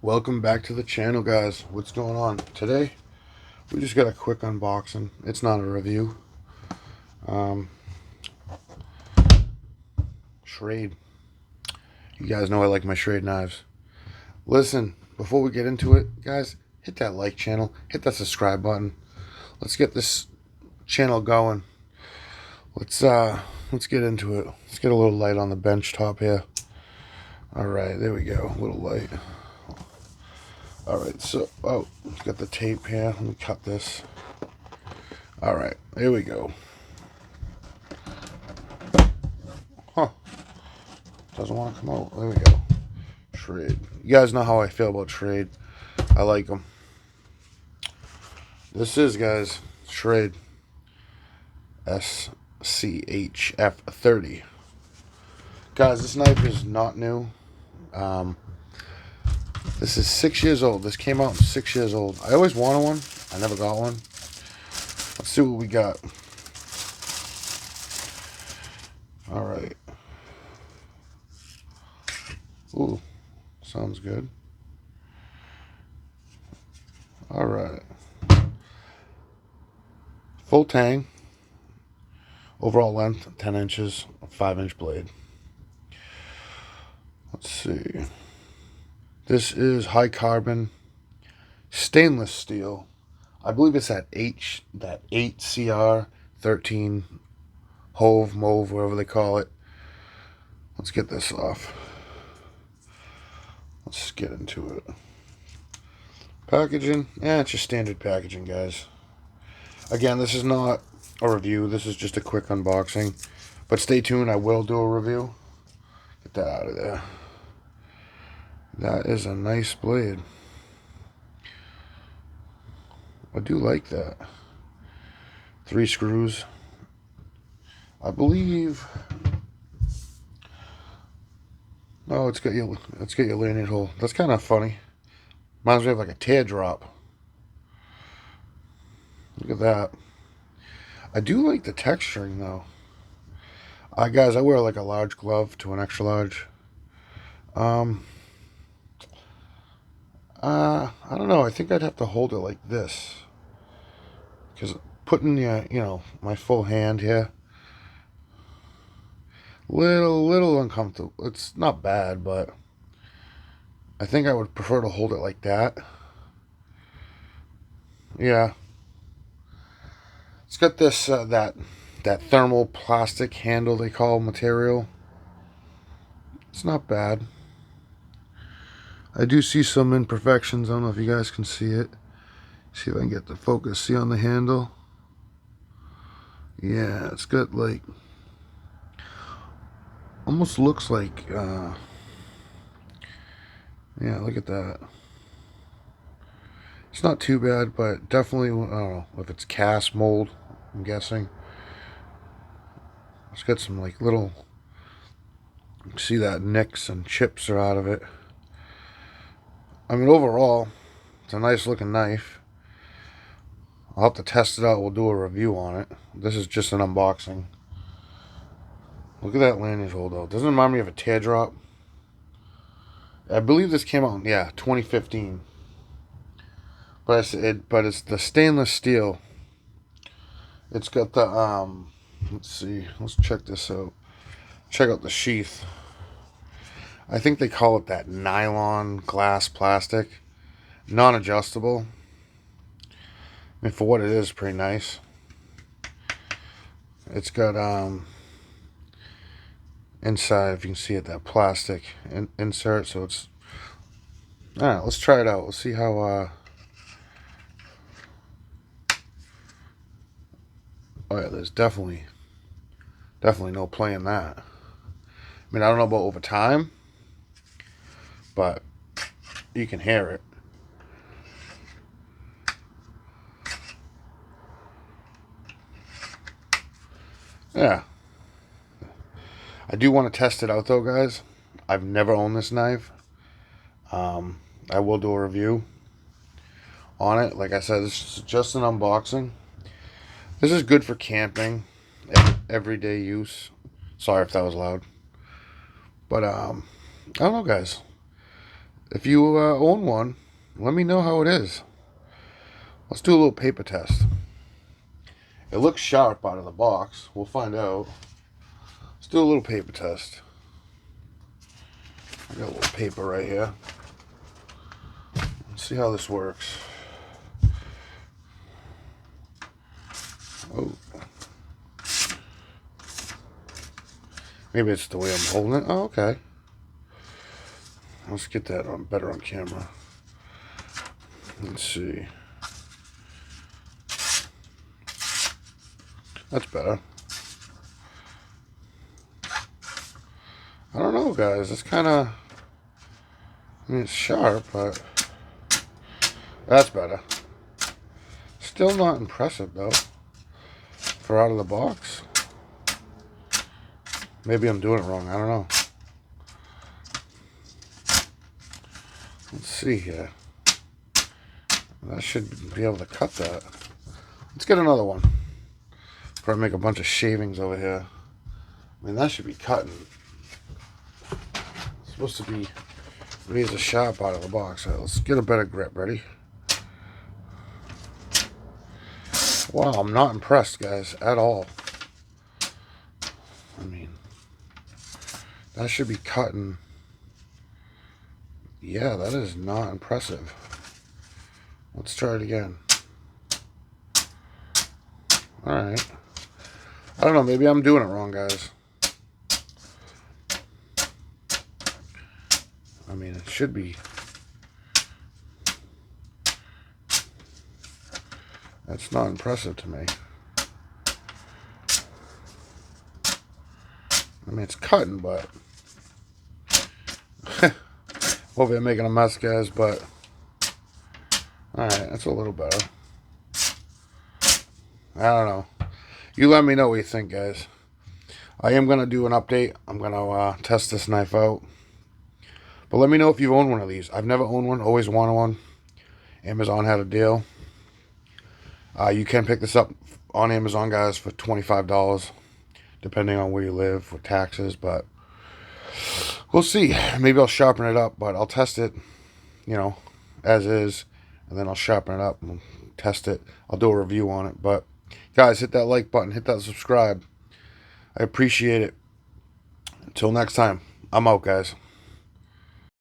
Welcome back to the channel, guys. What's going on today? We just got a quick unboxing. It's not a review. Shrade. You guys know I like my Shrade knives. Listen, before we get into it, guys, hit that like channel, hit that subscribe button. Let's get this channel going. Let's get into it. Let's get a little light on the bench top here. All right, there we go. A little light. All right, so got the tape here. Let me cut this. All right, here we go. Huh? Doesn't want to come out. There we go. Shrade. You guys know how I feel about Shrade. I like them. This is, guys, Shrade schf30. Guys, this knife is not new. This is 6 years old. This came out 6 years old. I always wanted one. I never got one. Let's see what we got. All right. Ooh, sounds good. All right. Full tang. Overall length 10 inches, a 5-inch blade. Let's see. This is high carbon stainless steel. I believe it's that 8CR13 mauve, whatever they call it. Let's get this off. Let's get into it. Packaging, it's just standard packaging, guys. Again, this is not a review. This is just a quick unboxing. But stay tuned. I will do a review. Get that out of there. That is a nice blade. I do like that. 3 screws. I believe. Oh, it's got your landing hole. That's kind of funny. Reminds me of like a teardrop. Look at that. I do like the texturing though. Guys, I wear like a large glove to an extra large. I don't know. I think I'd have to hold it like this, because putting my full hand here, little uncomfortable. It's not bad, but I think I would prefer to hold it like that. Yeah, it's got this that thermal plastic handle they call material. It's not bad. I do see some imperfections. I don't know if you guys can see it. See if I can get the focus. See on the handle? Yeah, it's got like, almost looks like, yeah, look at that. It's not too bad, but definitely, I don't know if it's cast mold, I'm guessing. It's got some like little, see that nicks and chips are out of it. I mean, overall, it's a nice looking knife. I'll have to test it out. We'll do a review on it. This is just an unboxing. Look at that landing hole, though. Doesn't it remind me of a teardrop? I believe this came out, 2015. But it's the stainless steel. It's got the let's see. Let's check this out. Check out the sheath. I think they call it that nylon glass plastic, non-adjustable. I mean, for what it is, pretty nice. It's got inside, if you can see it, that plastic insert. So it's, all right. Let's try it out. Let's see how. Oh yeah, there's definitely no playing that. I mean, I don't know about over time, but you can hear it. Yeah. I do want to test it out though, guys. I've never owned this knife. I will do a review on it. Like I said, this is just an unboxing. This is good for camping, everyday use. Sorry if that was loud. But I don't know, guys. If you own one, let me know how it is. Let's do a little paper test. It looks sharp out of the box. We'll find out. Let's do a little paper test. I got a little paper right here. Let's see how this works. Oh. Maybe it's the way I'm holding it. Oh, okay. Let's get that on better on camera. Let's see. That's better. I don't know, guys. It's kind of... I mean, it's sharp, but... That's better. Still not impressive, though. For out of the box. Maybe I'm doing it wrong. I don't know. Let's see here. I should be able to cut that. Let's get another one. Before I make a bunch of shavings over here. I mean, that should be cutting. It's supposed to be razor sharp out of the box. Right, let's get a better grip. Ready? Wow, I'm not impressed, guys, at all. I mean, that should be cutting. Yeah, that is not impressive. Let's try it again. Alright. I don't know, maybe I'm doing it wrong, guys. I mean, it should be. That's not impressive to me. I mean, it's cutting, but... Hopefully I'm making a mess, guys, but... Alright, that's a little better. I don't know. You let me know what you think, guys. I am going to do an update. I'm going to test this knife out. But let me know if you've owned one of these. I've never owned one. Always wanted one. Amazon had a deal. You can pick this up on Amazon, guys, for $25. Depending on where you live with taxes. But we'll see. Maybe I'll sharpen it up. But I'll test it, you know, as is. And then I'll sharpen it up and test it. I'll do a review on it. But, guys, hit that like button. Hit that subscribe. I appreciate it. Until next time, I'm out, guys.